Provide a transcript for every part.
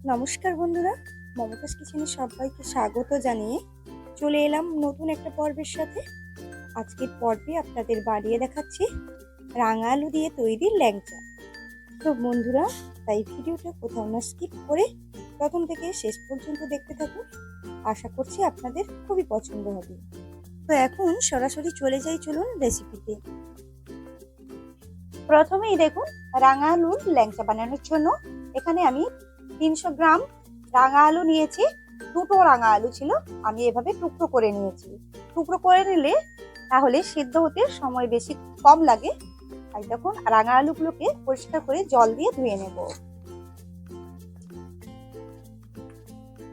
নমস্কার বন্ধুরা, মমতাজ কিচেনে সবাইকে স্বাগত জানিয়ে চলে এলাম নতুন একটা পর্বের সাথে। আজকের পর্বে আপনাদের বানিয়ে দেখাচ্ছি রাঙা আলু দিয়ে তৈরি ল্যাংচা। তো বন্ধুরা, তাই ভিডিওটা কোথাও না স্কিপ করে প্রথম থেকে শেষ পর্যন্ত দেখতে থাকুন। আশা করছি আপনাদের খুবই পছন্দ হবে। তো এখন সরাসরি চলে যাই, চলুন রেসিপিতে। প্রথমেই দেখুন, রাঙা আলুর ল্যাংচা বানানোর জন্য এখানে আমি 300 গ্রাম রাঙা আলু নিয়েছি। দুটো রাঙা আলু ছিল, আমি এভাবে টুকরো করে নিয়েছি। টুকরো করে নিলে তাহলে সিদ্ধ হতে সময় বেশি কম লাগে। তাই দেখুন, রাঙা আলুগুলোকে পরিষ্কার করে জল দিয়ে ধুয়ে নেব।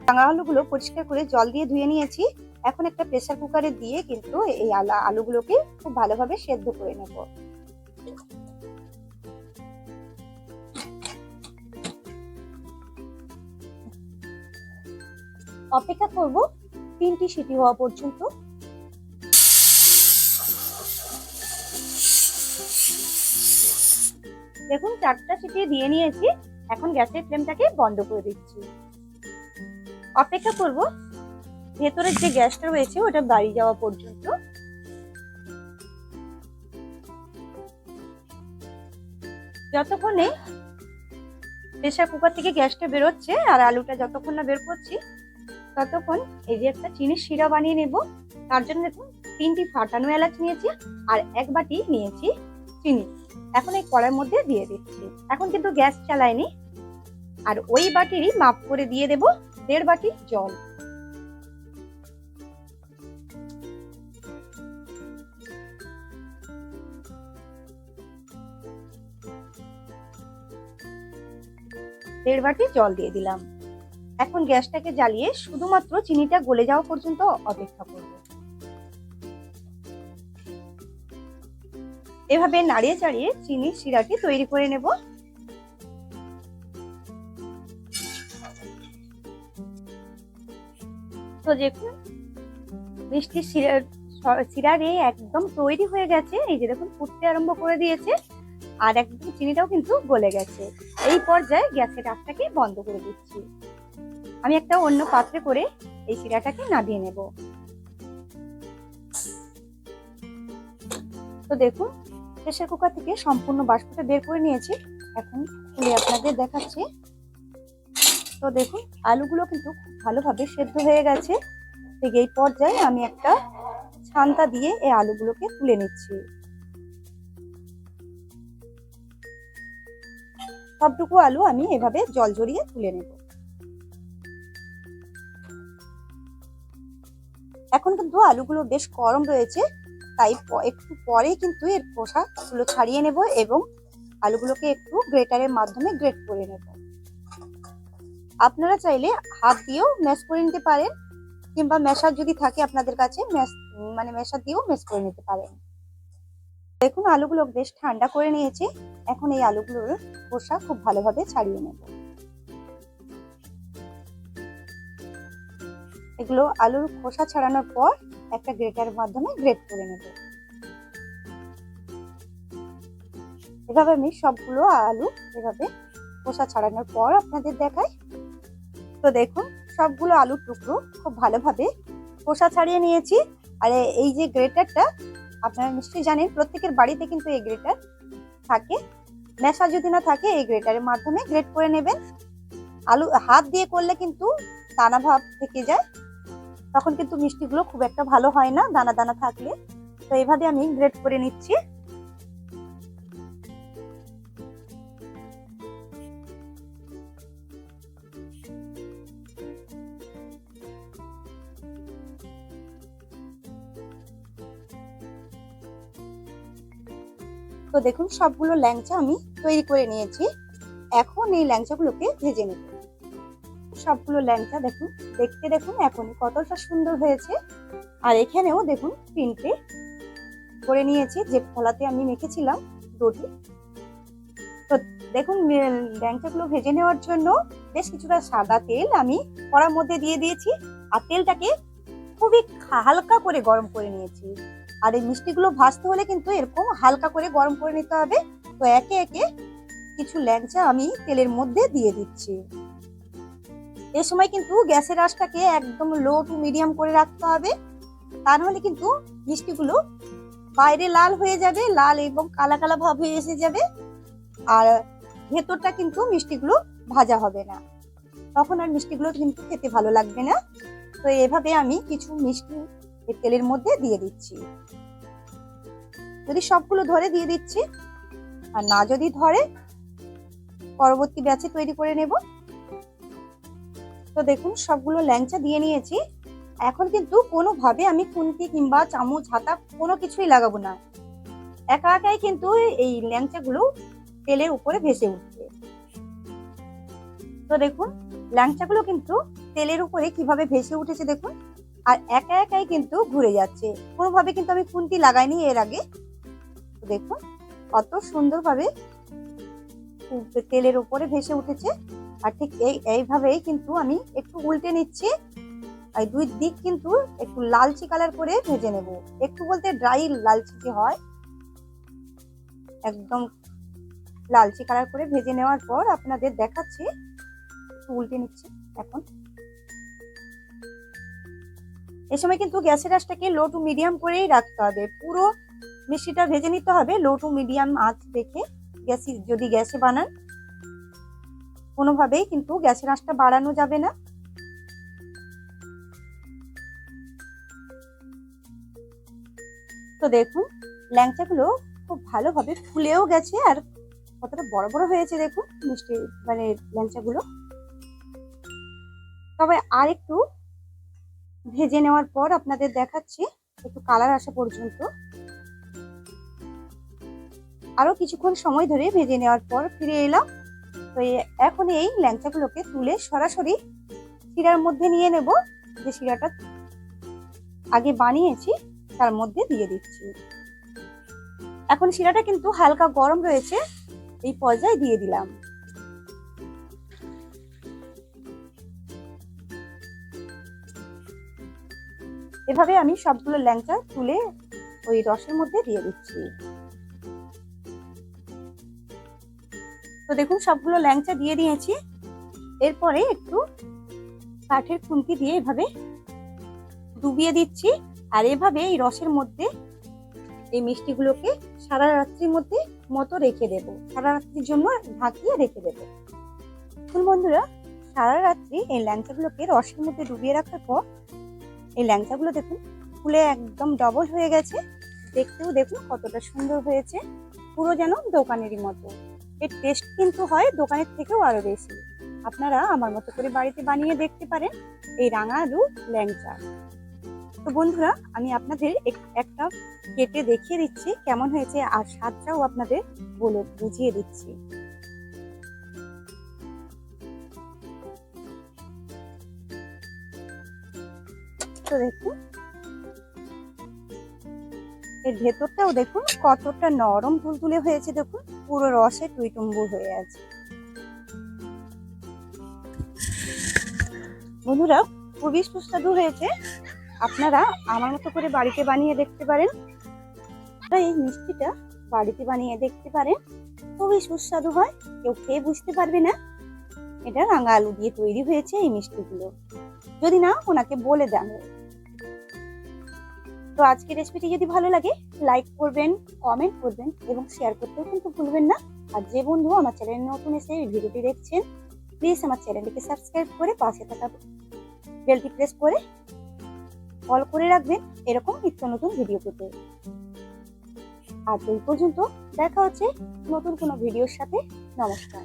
রাঙা আলুগুলো পরিষ্কার করে জল দিয়ে ধুয়ে নিয়েছি। এখন একটা প্রেসার কুকারে দিয়ে কিন্তু এই আলুগুলোকে খুব ভালোভাবে সেদ্ধ করে নেব। অপেক্ষা করব 3টি সিটি হওয়া পর্যন্ত। দেখুন, 4টা সিটি দিয়ে নিয়েছি। এখন গ্যাসের ফ্লেমটাকে বন্ধ করে দিচ্ছি। অপেক্ষা করব ভেতরের যে গ্যাসটা রয়েছে ওটা বাড়ি যাওয়া পর্যন্ত। যতক্ষণে প্রেসার কুকার থেকে গ্যাসটা বেরোচ্ছে আর আলুটা যতক্ষণ না বের করছি, ততক্ষণ এই যে একটা চিনির শিরা বানিয়ে নেব। তার জন্য দেখুন, 3টি ফাটানো এলাচ নিয়েছি আর 1 বাটি নিয়েছি চিনি। এখন এই কড়াইয়ের মধ্যে দিয়ে দিচ্ছি। এখন কিন্তু গ্যাস চালাইনি। আর ওই বাটিরই মাপ করে দিয়ে দেব 1.5 বাটি জল। দেড় বাটি জল দিয়ে দিলাম। এখন গ্যাসটাকে জ্বালিয়ে শুধুমাত্র চিনিটা গলে যাওয়া পর্যন্ত অপেক্ষা করব। এভাবে নাড়িয়ে চাড়িয়ে চিনির শিরাটি তৈরি করে নেব। তো দেখুন, মিষ্টি শিরারে একদম তৈরি হয়ে গেছে। এই যে দেখুন, ফুটতে আরম্ভ করে দিয়েছে আর একদম চিনিটাও কিন্তু গলে গেছে। এই পর্যায়ে গ্যাসের আঁচটাকে বন্ধ করে দিচ্ছি। আমি একটা অন্য পাত্রে করে এই শিরাটাকে নামিয়ে নেব। তো দেখুন, প্রেসার কুকার থেকে সম্পূর্ণ বাষ্পটা বের করে নিয়েছি। এখন খুলে আপনাদের দেখাচ্ছি। তো দেখুন, আলুগুলো কিন্তু খুব ভালোভাবে সেদ্ধ হয়ে গেছে। ঠিক এই পর্যায়ে আমি একটা ছান্তা দিয়ে এই আলুগুলোকে তুলে নিচ্ছি। সবটুকু আলু আমি এভাবে জল ঝরিয়ে তুলে নেব। এখন কিন্তু আলুগুলো বেশ গরম রয়েছে, তাই একটু পরে কিন্তু এর খোসাগুলো ছাড়িয়ে নেব এবং আলুগুলোকে একটু গ্রেটারের মাধ্যমে গ্রেট করে নেব। আপনারা চাইলে হাত দিয়েও ম্যাশ করে নিতে পারেন, কিংবা ম্যাশার যদি থাকে আপনাদের কাছে ম্যাশার দিয়েও ম্যাশ করে নিতে পারেন। দেখুন, আলুগুলো বেশ ঠান্ডা করে নিয়েছি। এখন এই আলুগুলোর খোসা খুব ভালোভাবে ছাড়িয়ে নেব। এগুলো আলুর খোসা ছাড়ানোর পর একটা গ্রেটারের মাধ্যমে গ্রেট করে নেব। এভাবে আমি সবগুলো আলু এভাবে খোসা ছাড়ানোর পর আপনাদের দেখাই। তো দেখুন, সবগুলো আলুর টুকরো খুব ভালোভাবে খোসা ছাড়িয়ে নিয়েছি। আর এই যে গ্রেটারটা, আপনারা নিশ্চয়ই জানেন প্রত্যেকের বাড়িতে কিন্তু এই গ্রেটার থাকে। ম্যাশার যদি না থাকে, এই গ্রেটারের মাধ্যমে গ্রেট করে নেবেন। আলু হাত দিয়ে করলে কিন্তু দানা ভাব থেকে যায়, তখন কিন্তু মিষ্টিগুলো খুব একটা ভালো হয় না দানা দানা থাকলে। তো এইভাবে আমি গ্রেট করে নিচ্ছি। তো দেখুন, সবগুলো ল্যাংচা আমি তৈরি করে নিয়েছি। এখন এই ল্যাংচাগুলোকে ভেজে নেব। সবগুলো ল্যাংচা দেখুন, দেখুন এখনই কতটা সুন্দর হয়েছে। আর এখানেও দেখুন 3টে করে নিয়েছি, যে ফলাতে আমি মেখেছিলাম রুটি। তো দেখুন, ল্যাংচাগুলো ভেজে নেওয়ার জন্য বেশ কিছুটা সাদা তেল আমি কড়ার মধ্যে দিয়ে দিয়েছি। আর তেলটাকে খুবই হালকা করে গরম করে নিয়েছি। আর এই মিষ্টিগুলো ভাজতে হলে কিন্তু এরকম হালকা করে গরম করে নিতে হবে। তো একে একে কিছু ল্যাংচা আমি তেলের মধ্যে দিয়ে দিচ্ছি। এ সময় কিন্তু গ্যাসের আঁচটাকে একদম লো টু মিডিয়াম করে রাখতে হবে, তা নাহলে কিন্তু মিষ্টিগুলো বাইরে লাল হয়ে যাবে, লাল এবং কালা কালা ভাব হয়ে এসে যাবে, আর ভেতরটা কিন্তু মিষ্টিগুলো ভাজা হবে না, তখন আর মিষ্টিগুলো কিন্তু খেতে ভালো লাগবে না। তো এভাবে আমি কিছু মিষ্টি তেলের মধ্যে দিয়ে দিচ্ছি। যদি সবগুলো ধরে দিয়ে দিচ্ছি, আর না যদি ধরে পরবর্তী ব্যাচে তৈরি করে নেব। তো দেখুন সবগুলো ল্যাংচা দিয়ে নিয়েছি। এখন কিন্তু কোনোভাবে আমি খুন্তি কিংবা চামচ হাতা কোনো কিছুই লাগাবো না, একা একাই কিন্তু এই ল্যাংচাগুলো তেলের উপরে ভেসে উঠবে। তো দেখুন ল্যাংচাগুলো কিন্তু তেলের উপরে কিভাবে ভেসে উঠেছে দেখুন, আর একা একাই কিন্তু ঘুরে যাচ্ছে, কোনোভাবে কিন্তু আমি খুন্তি লাগাইনি এর আগে। তো দেখুন কত সুন্দরভাবে তেলের উপরে ভেসে উঠেছে। আর ঠিক এইভাবেই কিন্তু আমি একটু উল্টে নিচ্ছি, আর দুই দিক কিন্তু একটু লালচে কালার করে ভেজে নেব, একটু বলতে ড্রাই লালচে যে হয়, একদম লালচে কালার করে ভেজে নেওয়ার পর আপনাদের দেখাচ্ছি। একটু উল্টে নিচ্ছি। এখন এই সময় কিন্তু গ্যাসের আঁচটাকে লো টু মিডিয়াম করেই রাখতে হবে, পুরো মিষ্টিটা ভেজে নিতে হবে লো টু মিডিয়াম আঁচ দেখে। যদি গ্যাসে বানান কোনোভাবেই কিন্তু গ্যাসের আঁচটা বাড়ানো যাবে না। তো দেখুন ল্যাংচাগুলো খুব ভালোভাবে ফুলেও গেছে, আর কতটা বড় বড় হয়েছে দেখুন মিষ্টি মানে ল্যাংচাগুলো। তবে আর একটু ভেজে নেওয়ার পর আপনাদের দেখাচ্ছি, একটু কালার আসা পর্যন্ত আরো কিছুক্ষণ সময় ধরে ভেজে নেওয়ার পর ফিরে এলাম। তো এখন এই ল্যাংচাগুলোকে তুলে সরাসরি শিরার মধ্যে নিয়ে নেব, যে শিরাটা আগে বানিয়েছি তার মধ্যে দিয়ে দিচ্ছি। এখন শিরাটা কিন্তু হালকা গরম রয়েছে, এই পর্যায়ে দিয়ে দিলাম। এভাবে আমি সবগুলো ল্যাংচা তুলে ওই রসের মধ্যে দিয়ে দিচ্ছি। তো দেখুন সবগুলো ল্যাংচা দিয়ে দিয়েছি। এরপরে একটু কাঠের খুন্তি দিয়ে এভাবে ডুবিয়ে দিচ্ছি, আর এভাবে এই রসের মধ্যে এই মিষ্টিগুলোকে সারা রাত্রির মতো রেখে দেব, সারা রাত্রির জন্য ঢাকিয়ে রেখে দেব। বন্ধুরা সারা রাত্রি এই ল্যাংচাগুলোকে রসের মধ্যে ডুবিয়ে রাখার পর এই ল্যাংচাগুলো দেখুন ফুলে একদম ডবল হয়ে গেছে, দেখতেও দেখুন কতটা সুন্দর হয়েছে, পুরো যেন দোকানেরই মতো। এর টেস্ট কিন্তু হয় দোকানের থেকেও আরো বেশি। আপনারা আমার মতো করে বাড়িতে বানিয়ে দেখতে পারেন এই রাঙা আলু ল্যাংচা। তো বন্ধুরা আমি আপনাদের একটা কেটে দেখিয়ে দিচ্ছি কেমন হয়েছে, আর স্বাদটাও আপনাদের বলে বুঝিয়ে দিচ্ছি। তো দেখুন এর ভেতরটাও দেখুন কতটা নরম তুলতুলে হয়েছে, দেখুন পুরো রসে টুইটুম্বুর হয়ে আছে। বন্ধুরা খুবই সুস্বাদু হয়েছে, আপনারা আমার মতো করে বাড়িতে বানিয়ে দেখতে পারেন। এই মিষ্টিটা বাড়িতে বানিয়ে দেখতে পারেন, খুবই সুস্বাদু হয়, কেউ খেয়ে বুঝতে পারবে না এটা রাঙা আলু দিয়ে তৈরি হয়েছে এই মিষ্টিগুলো, যদি না ওনাকে বলে দেন। তো আজকের রেসিপিটি যদি ভালো লাগে লাইক করবেন, কমেন্ট করবেন এবং শেয়ার করতেও কিন্তু ভুলবেন না। আর যে বন্ধু আমার চ্যানেলে নতুন এসে এই ভিডিওটি দেখছেন প্লিজ আমার চ্যানেলটিকে সাবস্ক্রাইব করে পাশে থাকা বেলটি প্রেস করে অল করে রাখবেন এরকম নিত্য নতুন ভিডিও পেতে। আর এই পর্যন্ত দেখা হচ্ছে নতুন কোনো ভিডিওর সাথে। নমস্কার।